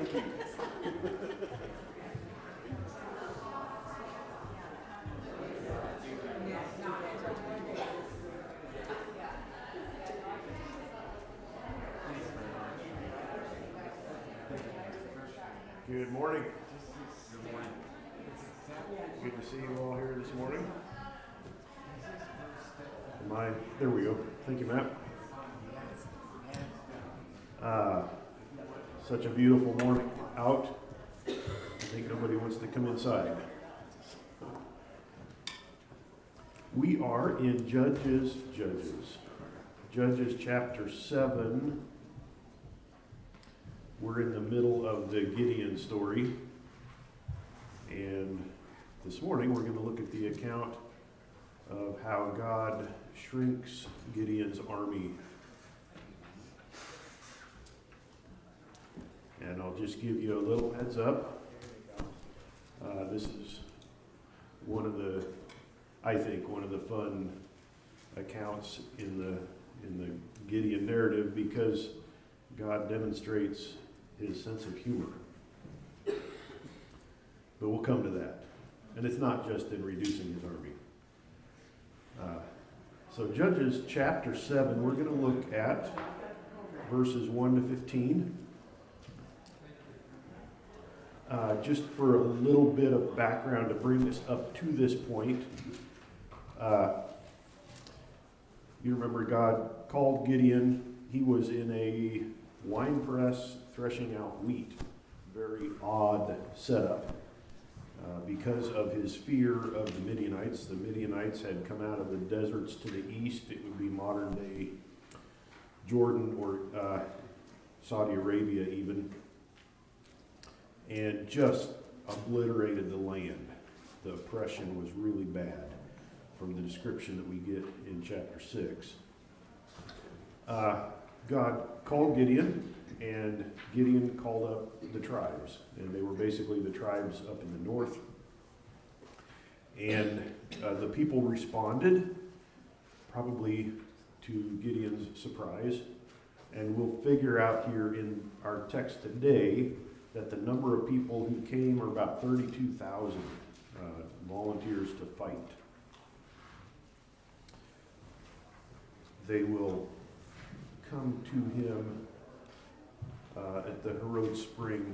Thank you. Good morning. Good to see you all here this morning. There we go. Thank you, Matt. Such a beautiful morning out. I think nobody wants to come inside. We are in Judges chapter 7. We're in the middle of the Gideon story. And this morning we're going to look at the account of how God shrinks Gideon's army. And I'll just give you a little heads up. This is one of the fun accounts in the Gideon narrative, because God demonstrates his sense of humor. But we'll come to that. And it's not just in reducing his army. So Judges chapter 7, we're going to look at verses 1 to 15. Just for a little bit of background to bring us up to this point. You remember God called Gideon. He was in a wine press threshing out wheat. Very odd setup. Because of his fear of the Midianites. The Midianites had come out of the deserts to the east. It would be modern day Jordan or Saudi Arabia even. And just obliterated the land. The oppression was really bad from the description that we get in chapter 6. God called Gideon, and Gideon called up the tribes. And they were basically the tribes up in the north. And the people responded, probably to Gideon's surprise. And we'll figure out here in our text today that the number of people who came are about 32,000 volunteers to fight. They will come to him at the Herod Spring.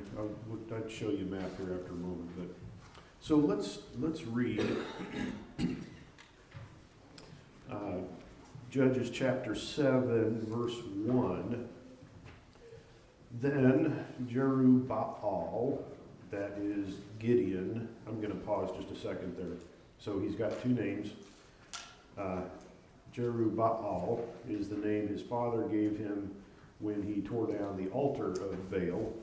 I'd show you a map here after a moment. But so let's read Judges chapter 7, verse 1. Then Jerubbaal, that is Gideon. I'm going to pause just a second there. So he's got two names. Jerubbaal is the name his father gave him when he tore down the altar of Baal.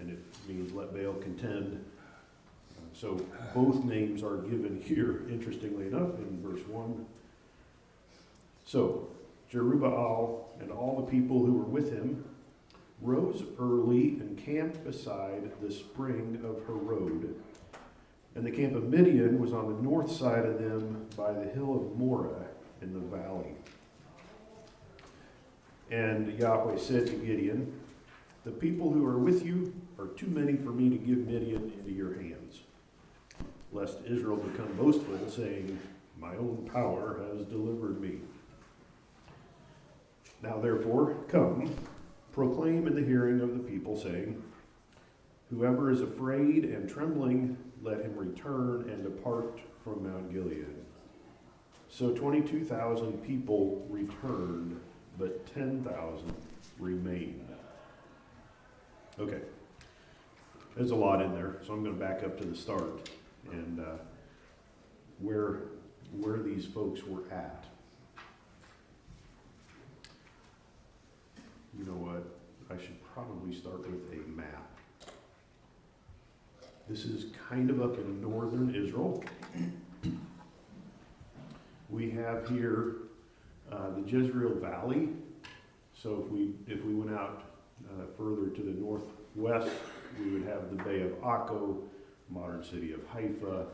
And it means let Baal contend. So both names are given here, interestingly enough, in verse 1. So Jerubbaal and all the people who were with him rose early and camped beside the spring of Herod. And the camp of Midian was on the north side of them by the hill of Moreh in the valley. And Yahweh said to Gideon, "The people who are with you are too many for me to give Midian into your hands, lest Israel become boastful, saying, 'My own power has delivered me.' Now therefore, come, proclaim in the hearing of the people, saying, 'Whoever is afraid and trembling, let him return and depart from Mount Gilead.' So 22,000 people returned, but 10,000 remained." Okay, there's a lot in there, so I'm going to back up to the start and where these folks were at. You know what? I should probably start with a map. This is kind of up in northern Israel. We have here the Jezreel Valley. So if we went out further to the northwest, we would have the Bay of Akko, modern city of Haifa.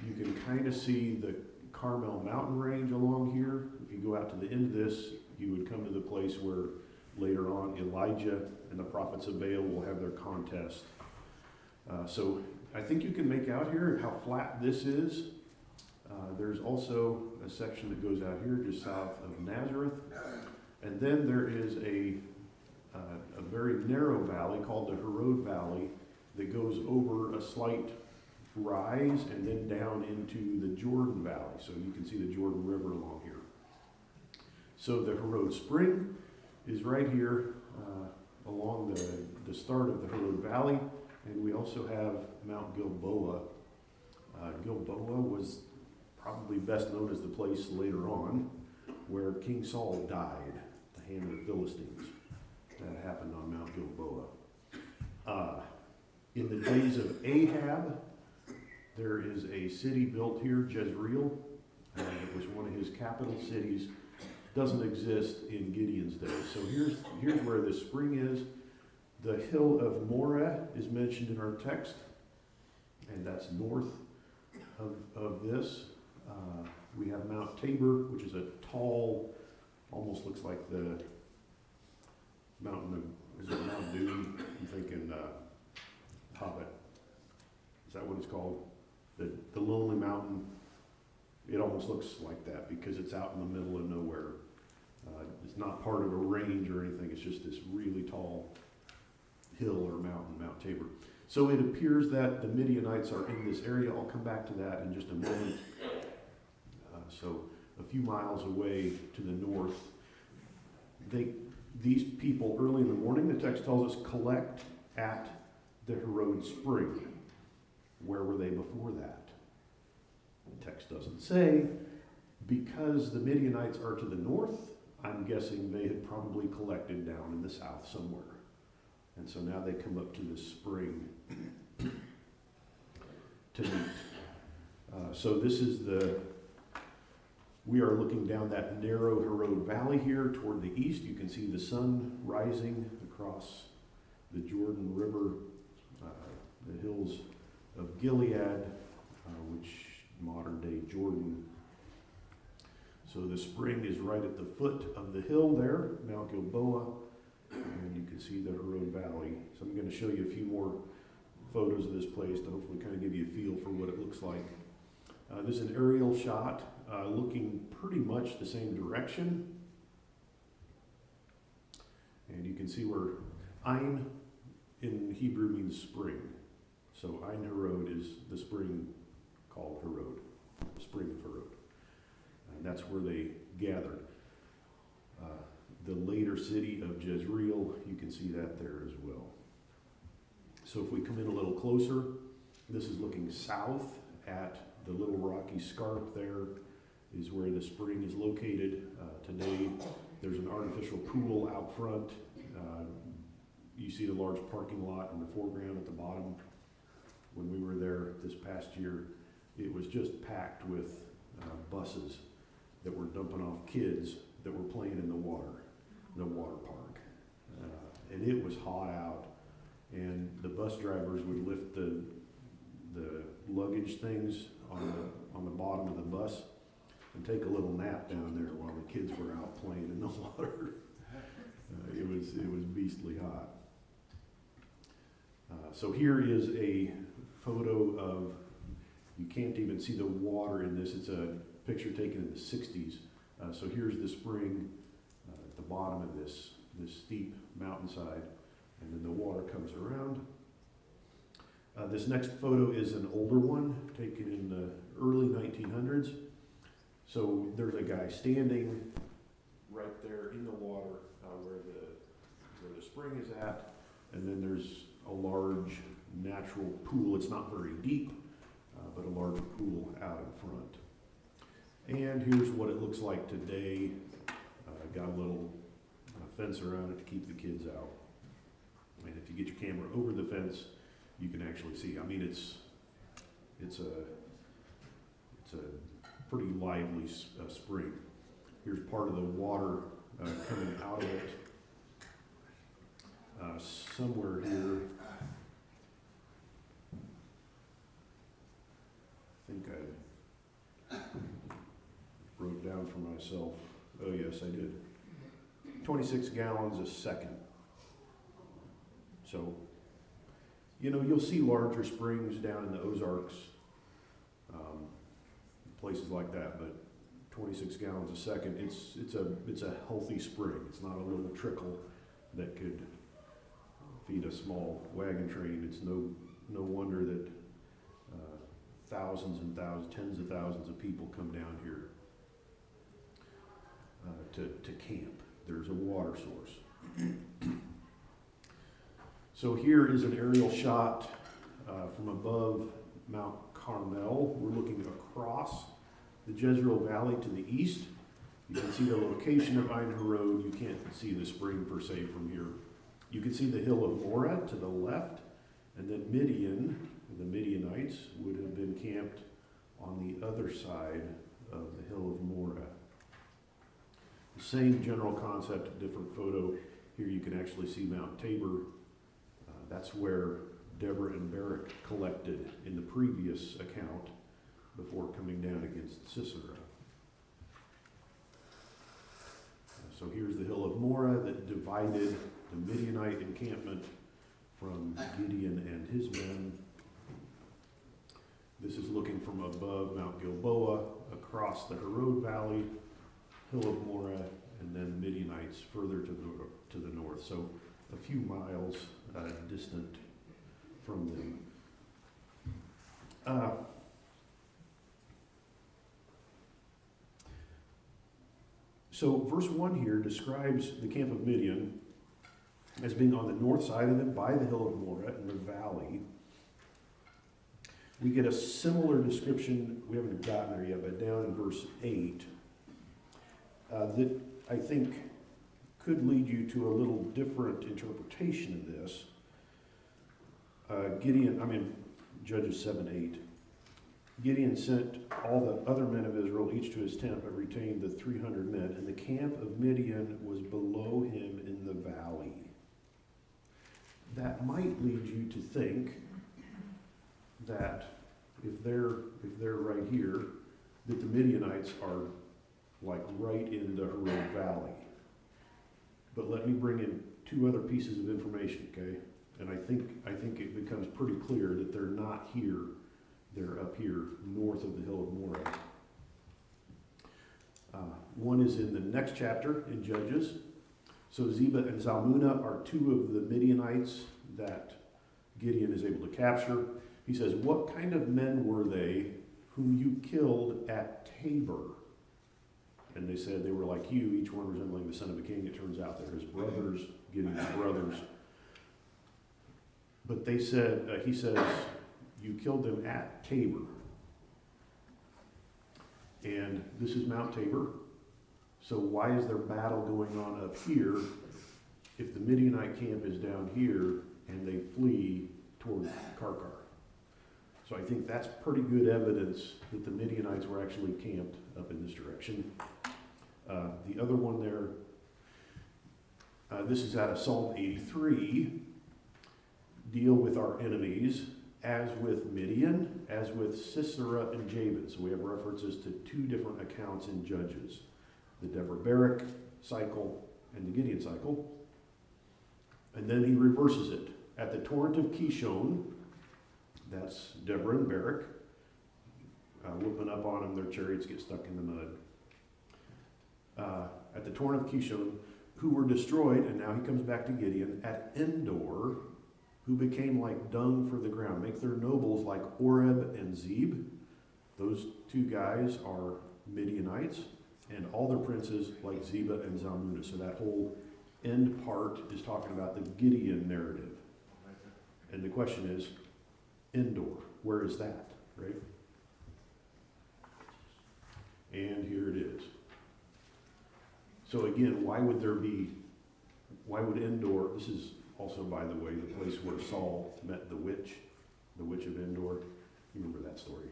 You can kind of see the Carmel mountain range along here. If you go out to the end of this, you would come to the place where later on, Elijah and the prophets of Baal will have their contest. So I think you can make out here how flat this is. There's also a section that goes out here just south of Nazareth. And then there is a very narrow valley called the Herod Valley that goes over a slight rise and then down into the Jordan Valley. So you can see the Jordan River along here. So the Herod Spring is right here along the start of the Herod Valley. And we also have Mount Gilboa. Gilboa was probably best known as the place later on where King Saul died at the hand of the Philistines. That happened on Mount Gilboa. In the days of Ahab, there is a city built here, Jezreel. It was one of his capital cities. Doesn't exist in Gideon's day. So here's where the spring is. The hill of Moreh is mentioned in our text, and that's north of this. We have Mount Tabor, which is a tall, almost looks like the mountain of, is it Mount Doom? I'm thinking Hobbit. Is that what it's called? The Lonely Mountain. It almost looks like that because it's out in the middle of nowhere. It's not part of a range or anything. It's just this really tall hill or mountain, Mount Tabor. So it appears that the Midianites are in this area. I'll come back to that in just a moment. So a few miles away to the north, these people early in the morning, the text tells us, collect at the Herod Spring. Where were they before that? The text doesn't say. Because the Midianites are to the north, I'm guessing they had probably collected down in the south somewhere. And so now they come up to this spring to meet. So this is we are looking down that narrow Herod Valley here toward the east. You can see the sun rising across the Jordan River, the hills of Gilead, which modern day Jordan. So the spring is right at the foot of the hill there, Mount Gilboa, and you can see the Herod Valley. So I'm going to show you a few more photos of this place to hopefully kind of give you a feel for what it looks like. This is an aerial shot looking pretty much the same direction. And you can see where Ein in Hebrew means spring. So Ein Herod is the spring called Herod, the spring of Herod. And that's where they gathered. The later city of Jezreel, you can see that there as well. So if we come in a little closer, this is looking south at the little rocky scarp there is where the spring is located. Today there's an artificial pool out front. You see the large parking lot in the foreground at the bottom. When we were there this past year, it was just packed with buses that were dumping off kids that were playing in the water park. And it was hot out, and the bus drivers would lift the luggage things on the bottom of the bus and take a little nap down there while the kids were out playing in the water. It was beastly hot. So here is a photo of, you can't even see the water in this. It's a picture taken in the 60s. So here's the spring at the bottom of this steep mountainside, and then the water comes around. This next photo is an older one taken in the early 1900s. So there's a guy standing right there in the water where the spring is at, and then there's a large natural pool. It's not very deep, but a large pool out in front. And here's what it looks like today. Got a little fence around it to keep the kids out. And if you get your camera over the fence, you can actually see. I mean, it's a pretty lively spring. Here's part of the water coming out of it. Somewhere here, I think I wrote down for myself. Oh yes, I did. 26 gallons a second. So, you'll see larger springs down in the Ozarks, places like that, but 26 gallons a second, it's a healthy spring. It's not a little trickle that could feed a small wagon train. It's no wonder that thousands and thousands, tens of thousands of people come down here to camp. There's a water source. So here is an aerial shot from above Mount Carmel. We're looking across the Jezreel Valley to the east. You can see the location of Ein Harod. You can't see the spring per se from here. You can see the hill of Moreh to the left, and then Midian, the Midianites, would have been camped on the other side of the hill of Moreh. The same general concept, different photo. Here you can actually see Mount Tabor. That's where Deborah and Barak collected in the previous account before coming down against Sisera. So here's the hill of Moreh that divided the Midianite encampment from Gideon and his men. This is looking from above Mount Gilboa, across the Harod Valley, hill of Moreh, and then Midianites further to the north. So a few miles distant from them. So verse 1 here describes the camp of Midian as being on the north side of them by the hill of Moreh in the valley. We get a similar description, we haven't gotten there yet, but down in verse 8, that I think could lead you to a little different interpretation of this. Judges 7:8. Gideon sent all the other men of Israel, each to his tent, but retained the 300 men, and the camp of Midian was below him in the valley. That might lead you to think that if they're right here, that the Midianites are like right in the Harod Valley. But let me bring in two other pieces of information, okay? And I think it becomes pretty clear that they're not here. They're up here north of the hill of Moreh. One is in the next chapter in Judges. So Zebah and Zalmunna are two of the Midianites that Gideon is able to capture. He says, "What kind of men were they whom you killed at Tabor?" And they said they were like you, each one resembling the son of a king. It turns out they're his brothers, Gideon's brothers. But they said, he says, you killed them at Tabor. And this is Mount Tabor. So why is there battle going on up here if the Midianite camp is down here and they flee toward Karkar? So I think that's pretty good evidence that the Midianites were actually camped up in this direction. The other one there, this is out of Psalm 83. Deal with our enemies, as with Midian, as with Sisera and Jabin. So we have references to two different accounts in Judges. The Deborah-Barak cycle and the Gideon cycle. And then he reverses it. At the torrent of Kishon, that's Deborah and Barak, whooping up on them, their chariots get stuck in the mud. At the torrent of Kishon, who were destroyed, and now he comes back to Gideon, at Endor, who became like dung for the ground. Make their nobles like Oreb and Zeb. Those two guys are Midianites, and all their princes like Zebah and Zalmunna. So that whole end part is talking about the Gideon narrative. And the question is, Endor, where is that, right? And here it is. So again, why would Endor, this is also, by the way, the place where Saul met the witch of Endor. You remember that story.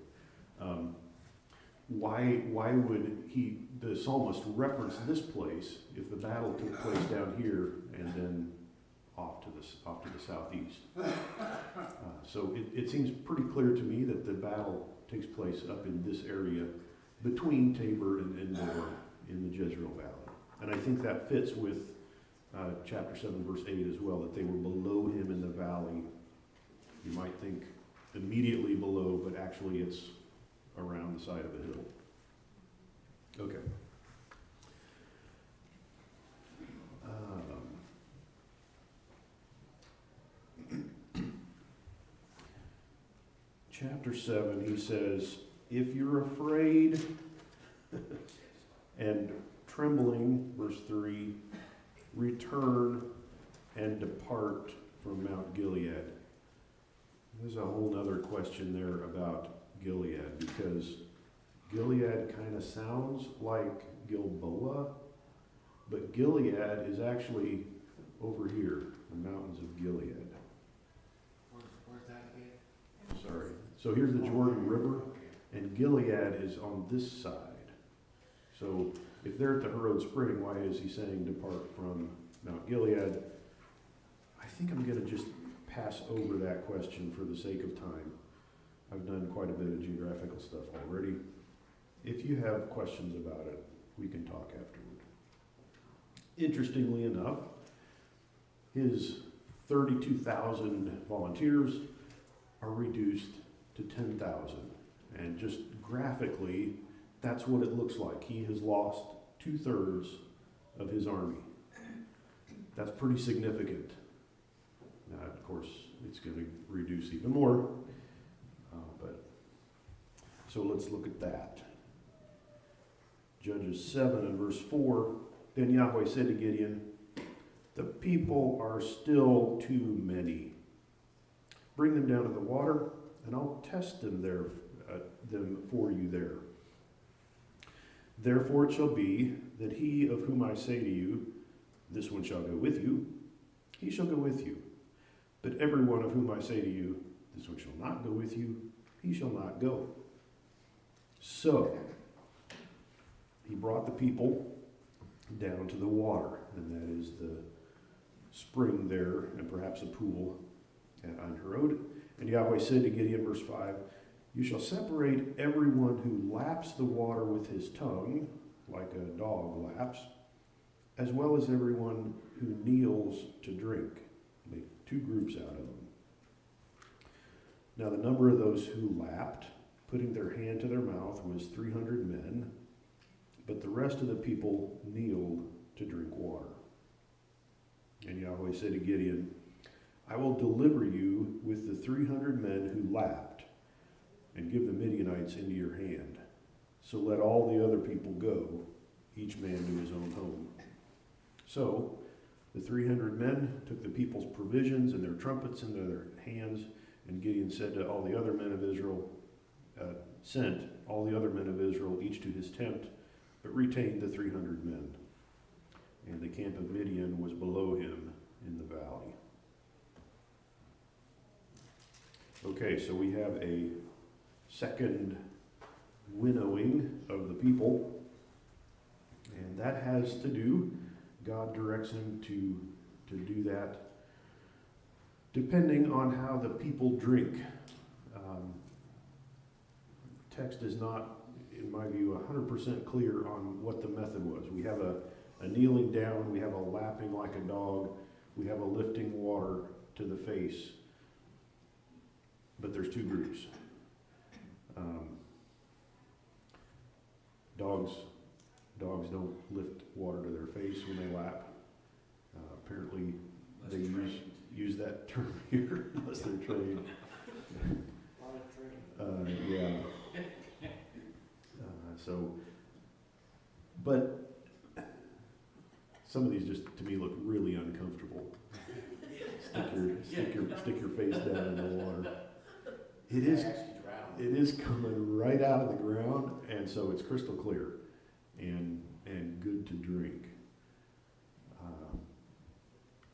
Why would the psalmist reference this place if the battle took place down here and then off to the southeast? So it seems pretty clear to me that the battle takes place up in this area between Tabor and Endor in the Jezreel Valley. And I think that fits with chapter 7, verse 8 as well, that they were below him in the valley. You might think immediately below, but actually it's around the side of a hill. Okay. Chapter 7, he says, if you're afraid and trembling, verse 3, return and depart from Mount Gilead. There's a whole other question there about Gilead, because Gilead kind of sounds like Gilboa, but Gilead is actually over here, the mountains of Gilead. Where's that again? Sorry. So here's the Jordan River, and Gilead is on this side. So if they're at the Harod Spring, why is he saying depart from Mount Gilead? I think I'm going to just pass over that question for the sake of time. I've done quite a bit of geographical stuff already. If you have questions about it, we can talk afterward. Interestingly enough, his 32,000 volunteers are reduced to 10,000. And just graphically, that's what it looks like. He has lost 2/3 of his army. That's pretty significant. Now, of course, it's going to reduce even more. So let's look at that. Judges 7 and verse 4. Then Yahweh said to Gideon, the people are still too many. Bring them down to the water, and I'll test them for you there. Therefore it shall be that he of whom I say to you, this one shall go with you, he shall go with you. But every one of whom I say to you, this one shall not go with you, he shall not go. So he brought the people down to the water, and that is the spring there, and perhaps a pool at Harod. And Yahweh said to Gideon, verse 5, you shall separate everyone who laps the water with his tongue, like a dog laps, as well as everyone who kneels to drink. Make 2 groups out of them. Now the number of those who lapped, putting their hand to their mouth, was 300 men, but the rest of the people kneeled to drink water. And Yahweh said to Gideon, I will deliver you with the 300 men who lapped, and give the Midianites into your hand. So let all the other people go, each man to his own home. So the 300 men took the people's provisions and their trumpets into their hands, and Gideon said to all the other men of Israel, sent all the other men of Israel each to his tent, but retained the 300 men. And the camp of Midian was below him in the valley. Okay, so we have a second winnowing of the people, and that has to do, God directs him to do that depending on how the people drink. Text is not, in my view, 100% clear on what the method was. We have a kneeling down, we have a lapping like a dog, we have a lifting water to the face, but there's 2 groups. Dogs don't lift water to their face when they lap. Apparently they use that term here, unless they're trained. Yeah. But some of these just, to me, look really uncomfortable. Stick your face down in the water. It is coming right out of the ground, and so it's crystal clear and good to drink.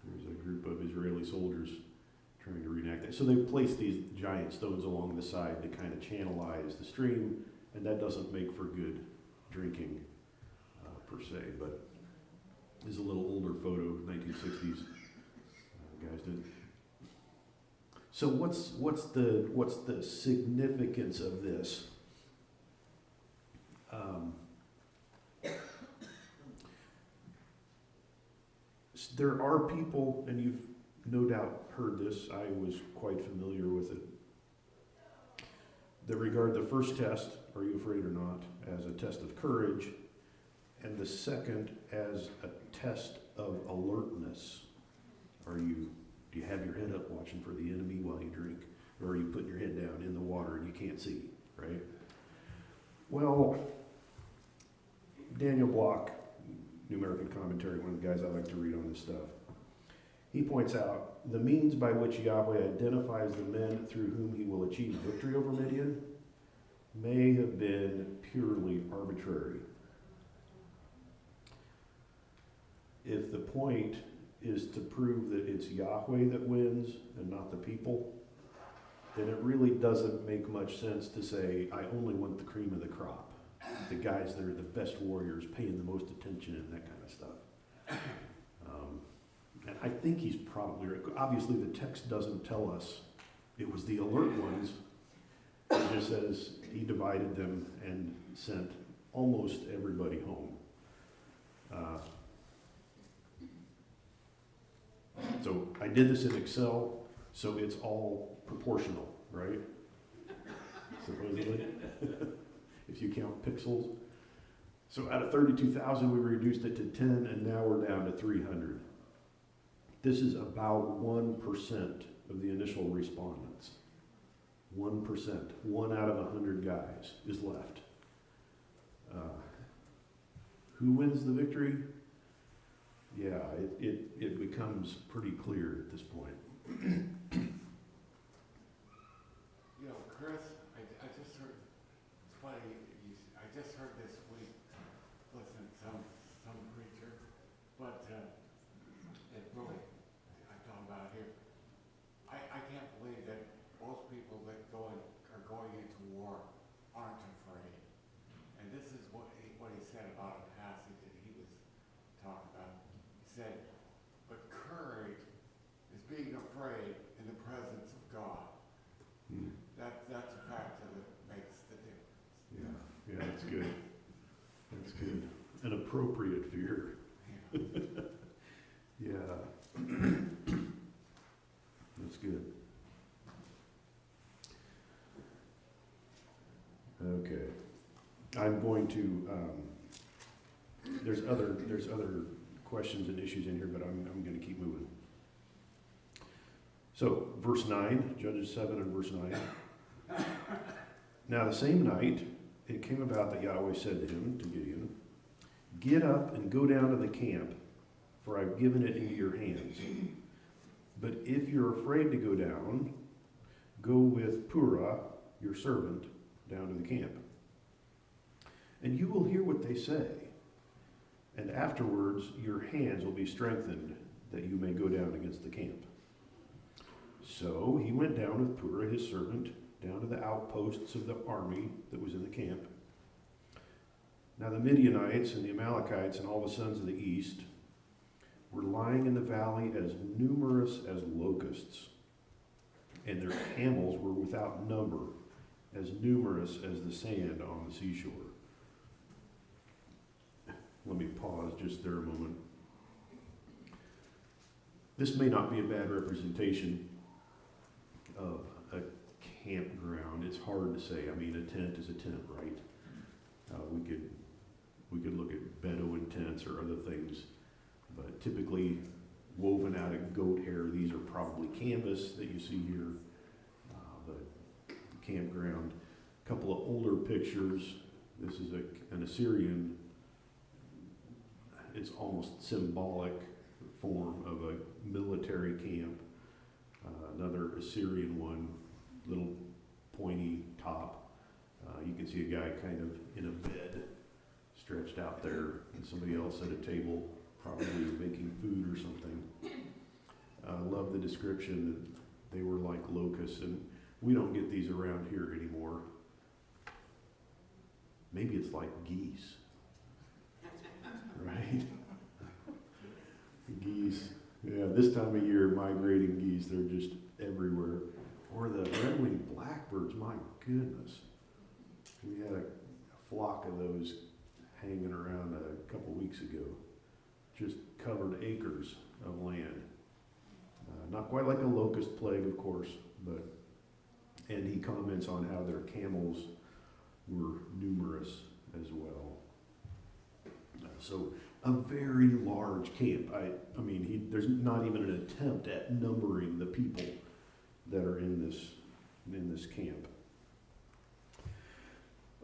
There's a group of Israeli soldiers trying to reenact that. So they placed these giant stones along the side to kind of channelize the stream, and that doesn't make for good drinking per se, but this is a little older photo, 1960s. Guys did. So what's the significance of this? There are people, and you've no doubt heard this, I was quite familiar with it, that regard the first test, are you afraid or not, as a test of courage, and the second as a test of alertness. Do you have your head up watching for the enemy while you drink? Or are you putting your head down in the water and you can't see, right? Well, Daniel Block, New American Commentary, one of the guys I like to read on this stuff, he points out, the means by which Yahweh identifies the men through whom he will achieve victory over Midian may have been purely arbitrary. If the point is to prove that it's Yahweh that wins and not the people, then it really doesn't make much sense to say, I only want the cream of the crop. The guys that are the best warriors, paying the most attention and that kind of stuff. And I think he's probably right. Obviously the text doesn't tell us it was the alert ones. It just says he divided them and sent almost everybody home. So I did this in Excel, so it's all proportional, right? Supposedly, if you count pixels. So out of 32,000, we reduced it to 10, and now we're down to 300. This is about 1% of the initial respondents. 1%. 1 out of 100 guys is left. Who wins the victory? Yeah, it becomes pretty clear at this point. You know, Kris, I just heard, it's funny, I just heard this week, listen, some preacher, but it really, I'm talking about here, I can't believe that most people that are going into war aren't afraid. And this is what he said about a passage that he was talking about. He said, but courage is being afraid in the presence of God. That's a factor that makes the difference. Yeah, that's good. That's good. An appropriate fear. Yeah. That's good. Okay. I'm going to, there's other questions and issues in here, but I'm going to keep moving. So, verse 9, Judges 7 and verse 9. Now the same night, it came about that Yahweh said to him, to Gideon, get up and go down to the camp, for I've given it into your hands. But if you're afraid to go down, go with Purah, your servant, down to the camp. And you will hear what they say. And afterwards, your hands will be strengthened, that you may go down against the camp. So he went down with Purah, his servant, down to the outposts of the army that was in the camp. Now the Midianites and the Amalekites and all the sons of the east were lying in the valley as numerous as locusts, and their camels were without number, as numerous as the sand on the seashore. Let me pause just there a moment. This may not be a bad representation of a campground. It's hard to say. I mean, a tent is a tent, right? We could look at Bedouin tents or other things, but typically woven out of goat hair. These are probably canvas that you see here. But campground. A couple of older pictures. This is an Assyrian. It's almost symbolic form of a military camp. Another Assyrian one, little pointy top. You can see a guy kind of in a bed, stretched out there, and somebody else at a table, probably making food or something. I love the description that they were like locusts, and we don't get these around here anymore. Maybe it's like geese, right? Geese. Yeah, this time of year, migrating geese, they're just everywhere. Or the red-winged blackbirds, my goodness. We had a flock of those hanging around a couple weeks ago. Just covered acres of Not quite like a locust plague, of course, and he comments on how their camels were numerous as well. So a very large camp. I mean, there's not even an attempt at numbering the people that are in this camp.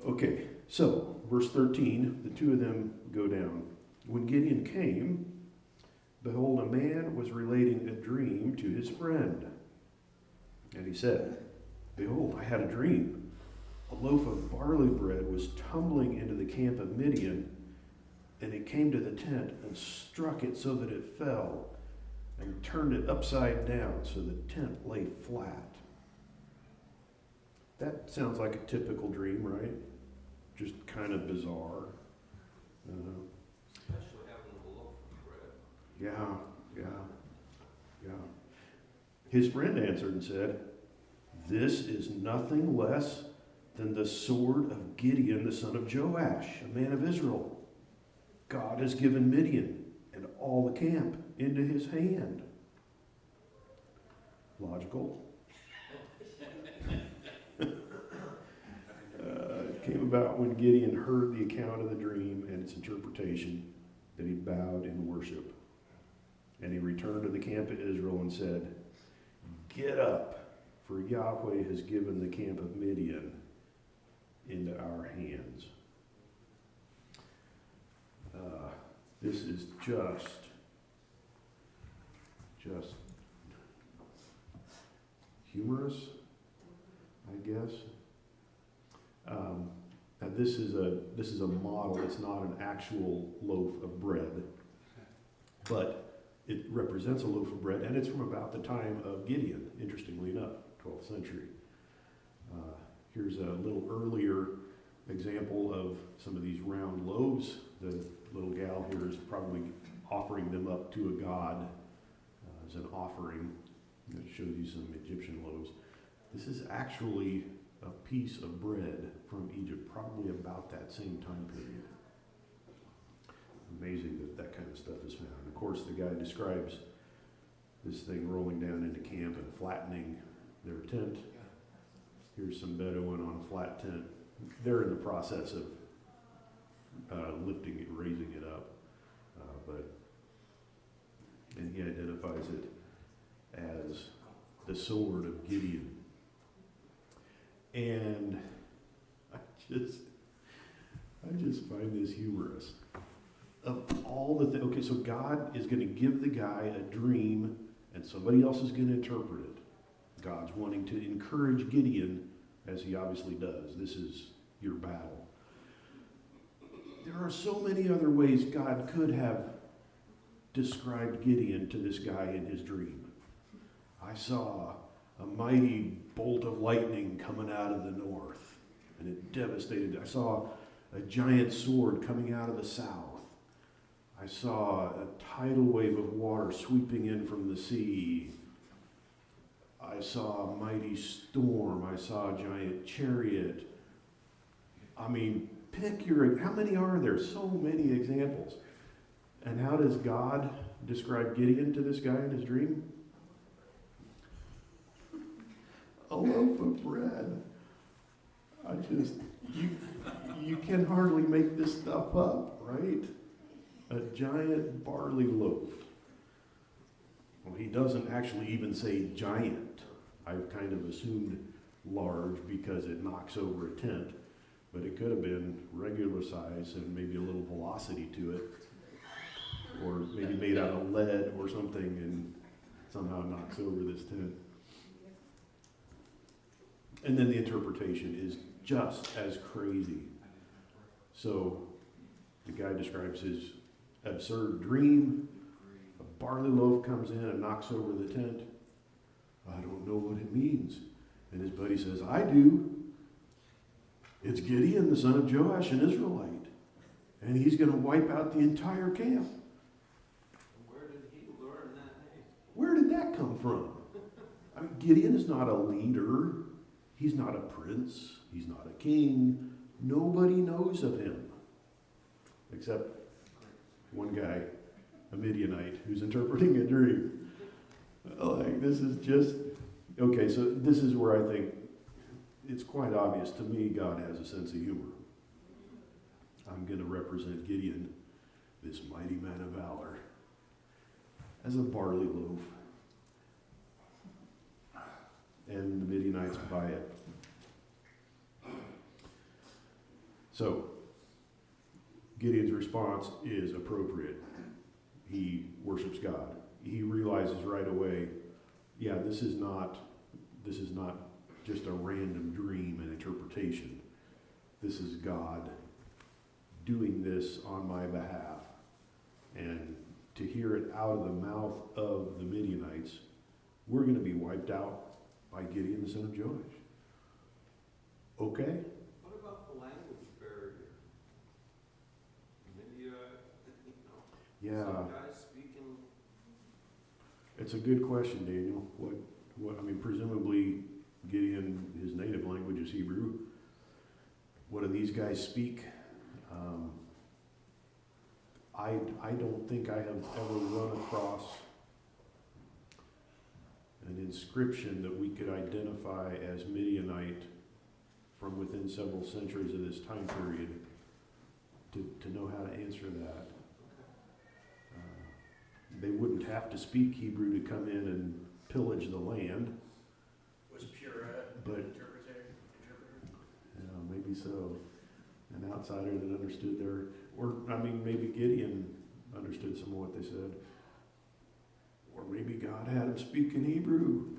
Okay, so verse 13, the two of them go down. When Gideon came, behold, a man was relating a dream to his friend. And he said, behold, I had a dream. A loaf of barley bread was tumbling into the camp of Midian, and it came to the tent and struck it so that it fell, and turned it upside down so the tent lay flat. That sounds like a typical dream, right? Just kind of bizarre. Especially having a loaf of bread. Yeah. His friend answered and said, this is nothing less than the sword of Gideon, the son of Joash, a man of Israel. God has given Midian and all the camp into his hand. Logical. It came about when Gideon heard the account of the dream and its interpretation that he bowed in worship. And he returned to the camp of Israel and said, get up, for Yahweh has given the camp of Midian into our hands. This is just humorous, I guess. Now this is a model. It's not an actual loaf of bread, but it represents a loaf of bread, and it's from about the time of Gideon. Interestingly enough, 12th century. Here's a little earlier example of some of these round loaves. The little gal here is probably offering them up to a god as an offering. That shows you some Egyptian loaves. This is actually a piece of bread from Egypt, probably about that same time period. Amazing that that kind of stuff is found. Of course, the guy describes this thing rolling down into camp and flattening their tent. Here's some Bedouin on a flat tent. They're in the process of lifting it, raising it up, and he identifies it as the sword of Gideon. And I just find this humorous. Of all the things, okay, so God is going to give the guy a dream, and somebody else is going to interpret it. God's wanting to encourage Gideon, as he obviously does. This is your battle. There are so many other ways God could have described Gideon to this guy in his dream. I saw a mighty bolt of lightning coming out of the north, and it devastated. I saw a giant sword coming out of the south. I saw a tidal wave of water sweeping in from the sea. I saw a mighty storm. I saw a giant chariot. I mean, how many are there? So many examples. And how does God describe Gideon to this guy in his dream? A loaf of bread. You can hardly make this stuff up, right? A giant barley loaf. Well, he doesn't actually even say giant. I've kind of assumed large because it knocks over a tent, but it could have been regular size and maybe a little velocity to it, or maybe made out of lead or something and somehow knocks over this tent. And then the interpretation is just as crazy. So the guy describes his absurd dream. A barley loaf comes in and knocks over the tent. I don't know what it means. And his buddy says, I do. It's Gideon, the son of Joash, an Israelite. And he's going to wipe out the entire camp. Where did he learn that name? Where did that come from? I mean, Gideon is not a leader. He's not a prince. He's not a king. Nobody knows of him. Except one guy, a Midianite, who's interpreting a dream. Like, this is just, okay, so this is where I think it's quite obvious to me God has a sense of humor. I'm going to represent Gideon, this mighty man of valor, as a barley loaf. And the Midianites buy it. So, Gideon's response is appropriate. He worships God. He realizes right away, yeah, this is not just a random dream and interpretation. This is God doing this on my behalf. And to hear it out of the mouth of the Midianites, we're going to be wiped out by Gideon the son of Joash. Okay? What about the language barrier? Maybe, Yeah, some guys speaking. it's a good question, Daniel. What? I mean, presumably Gideon, his native language is Hebrew. What do these guys speak? I don't think I have ever run across an inscription that we could identify as Midianite from within several centuries of this time period to know how to answer that. They wouldn't have to speak Hebrew to come in and pillage the land. Was pure But- interpreter? Maybe so. An outsider that understood maybe Gideon understood some of what they said. Or maybe God had him speak in Hebrew.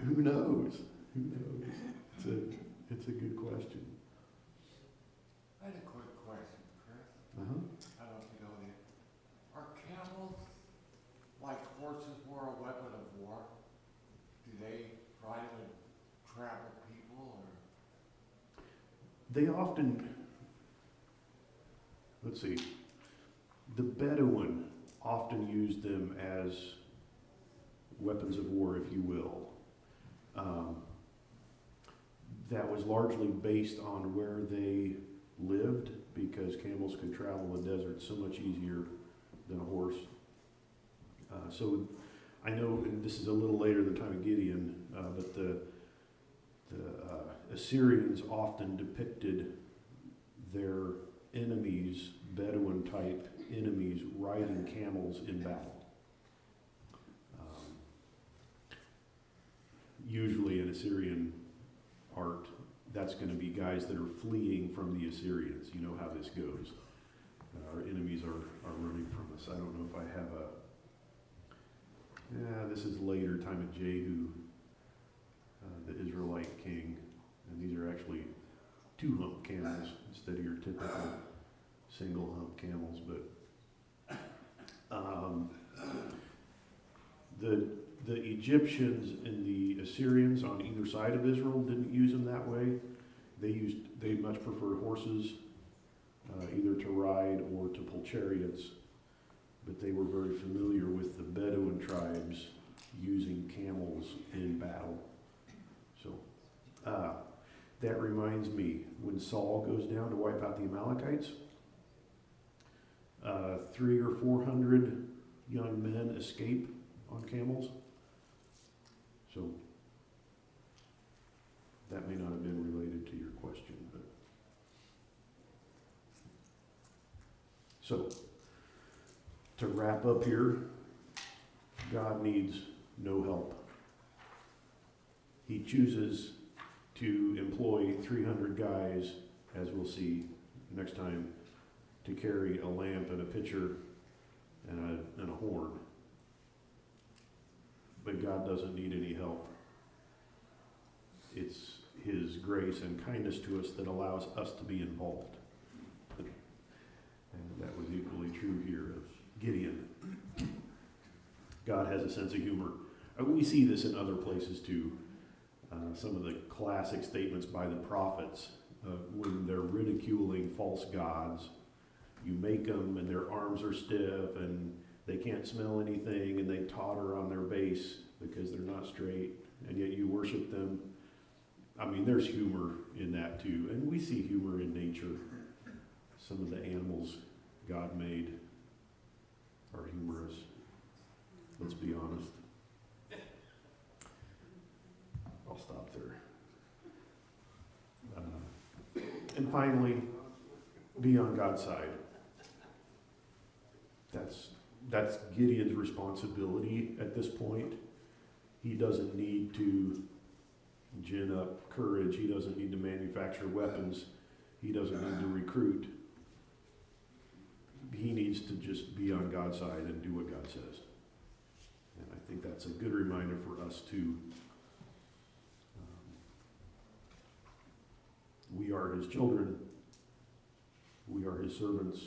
Who knows? Who knows? It's a good question. I had a quick question, Kris. Uh-huh. I don't know if you know the, are camels, like horses were a weapon of war? Do they try to trap people, or? They often, let's see, the Bedouin often used them as weapons of war, if you will. That was largely based on where they lived, because camels could travel the desert so much easier than a horse. So I know, and this is a little later than the time of Gideon, but the Assyrians often depicted their enemies, Bedouin-type enemies, riding camels in battle. Usually in Assyrian art, that's going to be guys that are fleeing from the Assyrians. You know how this goes. Our enemies are running from us. I don't know if I have this is later time of Jehu, the Israelite king. And these are actually two-hump camels instead of your typical single-hump camels. But the Egyptians and the Assyrians on either side of Israel didn't use them that way. They much preferred horses, either to ride or to pull chariots. But they were very familiar with the Bedouin tribes using camels in battle. So that reminds me, when Saul goes down to wipe out the Amalekites, 300 or 400 young men escape on camels. So that may not have been related to your question, but so to wrap up here, God needs no help. He chooses to employ 300 guys, as we'll see next time, to carry a lamp and a pitcher and a horn. But God doesn't need any help. It's His grace and kindness to us that allows us to be involved. And that was equally true here of Gideon. God has a sense of humor. We see this in other places too. Some of the classic statements by the prophets, when they're ridiculing false gods, you make them and their arms are stiff and they can't smell anything and they totter on their base because they're not straight, and yet you worship them. I mean, there's humor in that too, and we see humor in nature. Some of the animals God made are humorous. Let's be honest. And finally, be on God's side. That's Gideon's responsibility at this point. He doesn't need to gin up courage. He doesn't need to manufacture weapons. He doesn't need to recruit. He needs to just be on God's side and do what God says. And I think that's a good reminder for us too. We are his children. We are his servants.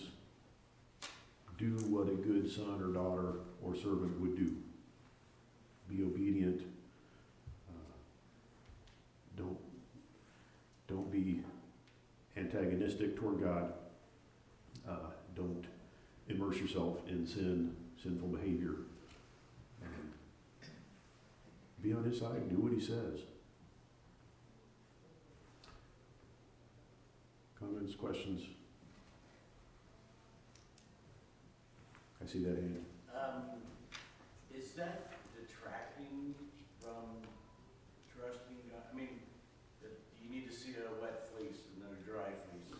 Do what a good son or daughter or servant would do. Be obedient. Don't be antagonistic toward God. Don't immerse yourself in sinful behavior. Be on his side. Do what he says. Comments, questions? I see that hand. Is that detracting from trusting God? I mean, you need to see a wet fleece and then a dry fleece.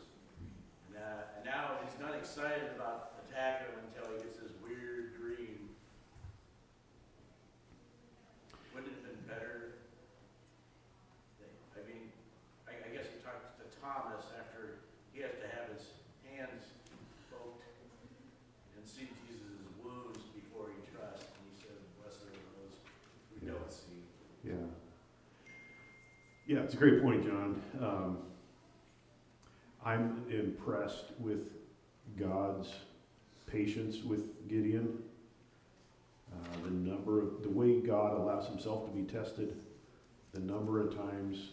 And now he's not excited about attacking him until he gets this weird dream. Wouldn't it have been better? I mean, I guess he talked to Thomas after he has to have his hands poked and see Jesus' wounds before he trusts. And he said, blessed are those who don't see. Yeah. Yeah, it's a great point, John. I'm impressed with God's patience with Gideon. The way God allows himself to be tested, the number of times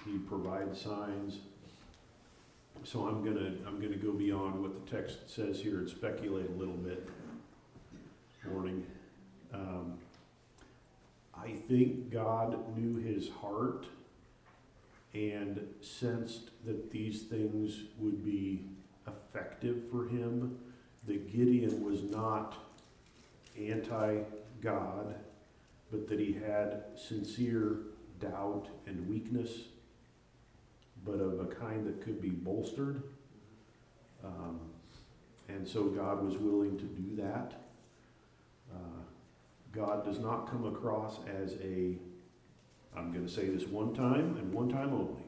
he provides signs. So I'm gonna go beyond what the text says here and speculate a little bit. Warning. I think God knew his heart and sensed that these things would be effective for him, that Gideon was not anti-God, but that he had sincere doubt and weakness, but of a kind that could be bolstered. And so God was willing to do that. God does not come across as I'm going to say this one time and one time only.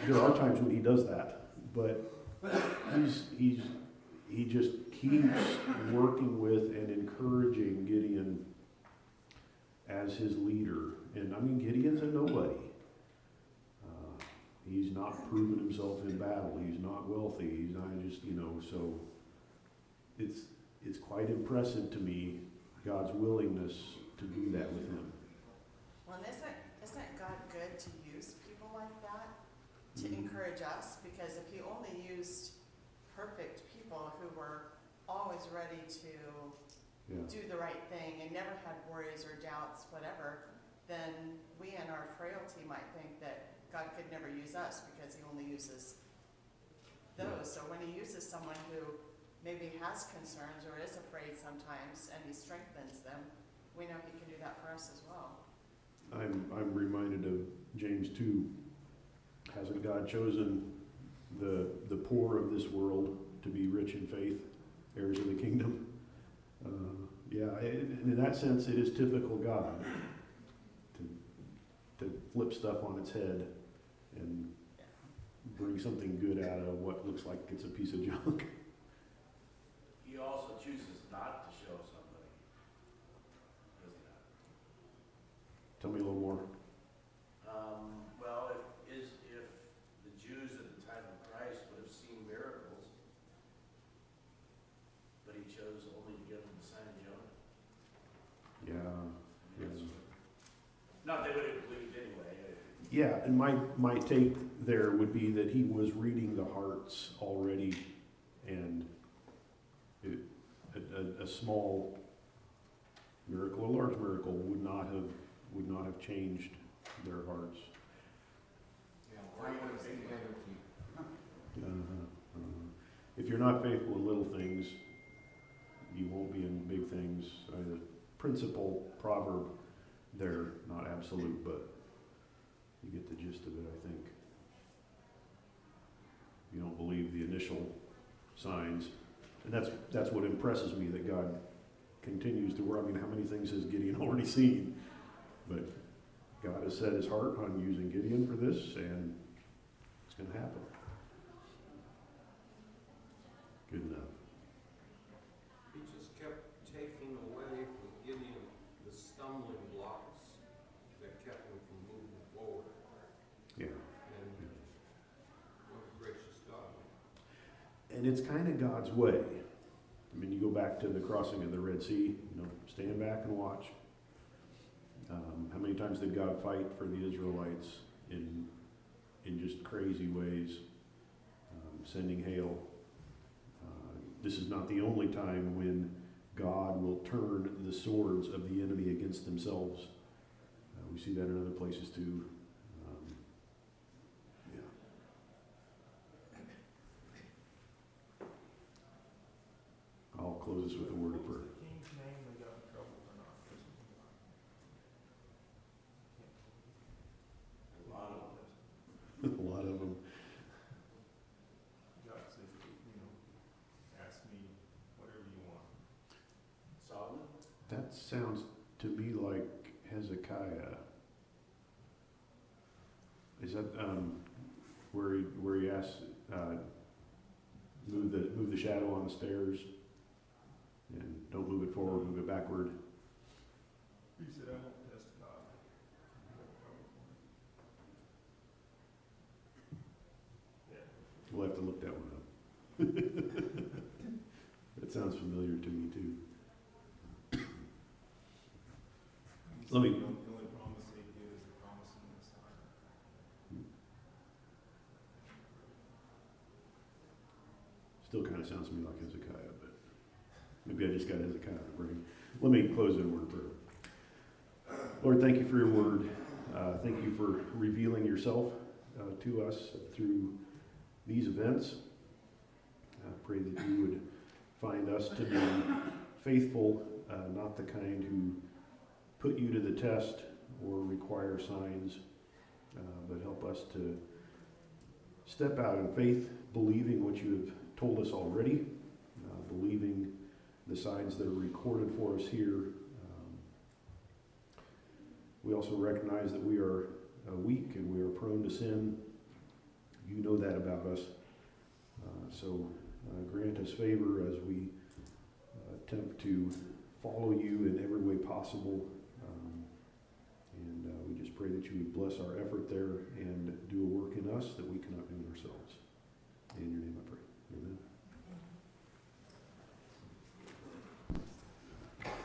There are times when he does that, but he just keeps working with and encouraging Gideon as his leader. And I mean, Gideon's a nobody. He's not proven himself in battle. He's not wealthy. He's not just, so it's quite impressive to me, God's willingness to do that with him. Well, and isn't God good to use people like that to encourage us? Because if he only used perfect people who were always ready to do the right thing and never had worries or doubts, whatever, then we in our frailty might think that God could never use us because he only uses those. So when he uses someone who maybe has concerns or is afraid sometimes and he strengthens them, we know he can do that for us as well. I'm reminded of James 2. Hasn't God chosen the poor of this world to be rich in faith, heirs of the kingdom? And in that sense, it is typical God to flip stuff on its head and bring something good out of what looks like it's a piece of junk. He also chooses not to show somebody. Doesn't that? Tell me a little more. Well, if the Jews at the time of Christ would have seen miracles, but he chose only to give them the sign of Jonah. Yeah. Not they would have believed anyway. Yeah, and my take there would be that he was reading the hearts already, and a small miracle, a large miracle, would not have changed their hearts. If you're not faithful in little things, you won't be in big things. The principle proverb, they're not absolute, but you get the gist of it, I think. you don't believe the initial signs. And that's what impresses me, that God continues to work. I mean, how many things has Gideon already seen? But God has set his heart on using Gideon for this, and it's going to happen. Good enough. He just kept taking away from Gideon the stumbling blocks that kept him from moving forward. Yeah. And what a gracious God. And it's kind of God's way. I mean, you go back to the crossing of the Red Sea, stand back and watch. How many times did God fight for the Israelites in just crazy ways, sending hail? This is not the only time when God will turn the swords of the enemy against themselves. We see that in other places too. Yeah. I'll close this with a word of prayer. The king's name they got in trouble or not? A lot of them. A lot of them. God said, ask me whatever you want. Solomon? That sounds to me like Hezekiah. Is that where he asks move the shadow on the stairs, and don't move it forward, move it backward? He said, I won't test God. Yeah. We'll have to look that one up. That sounds familiar to me too. Let me- The only promise they give is the promise in the Messiah. Still kind of sounds to me like Hezekiah, but maybe I just got Hezekiah in the brain. Let me close in a word of prayer. Lord, thank you for your word. Thank you for revealing yourself to us through these events. I pray that you would find us to be faithful, not the kind who put you to the test or require signs, but help us to step out in faith, believing what you have told us already, believing the signs that are recorded for us here. We also recognize that we are weak and we are prone to sin. You know that about us. So grant us favor as we attempt to follow you in every way possible. And we just pray that you would bless our effort there and do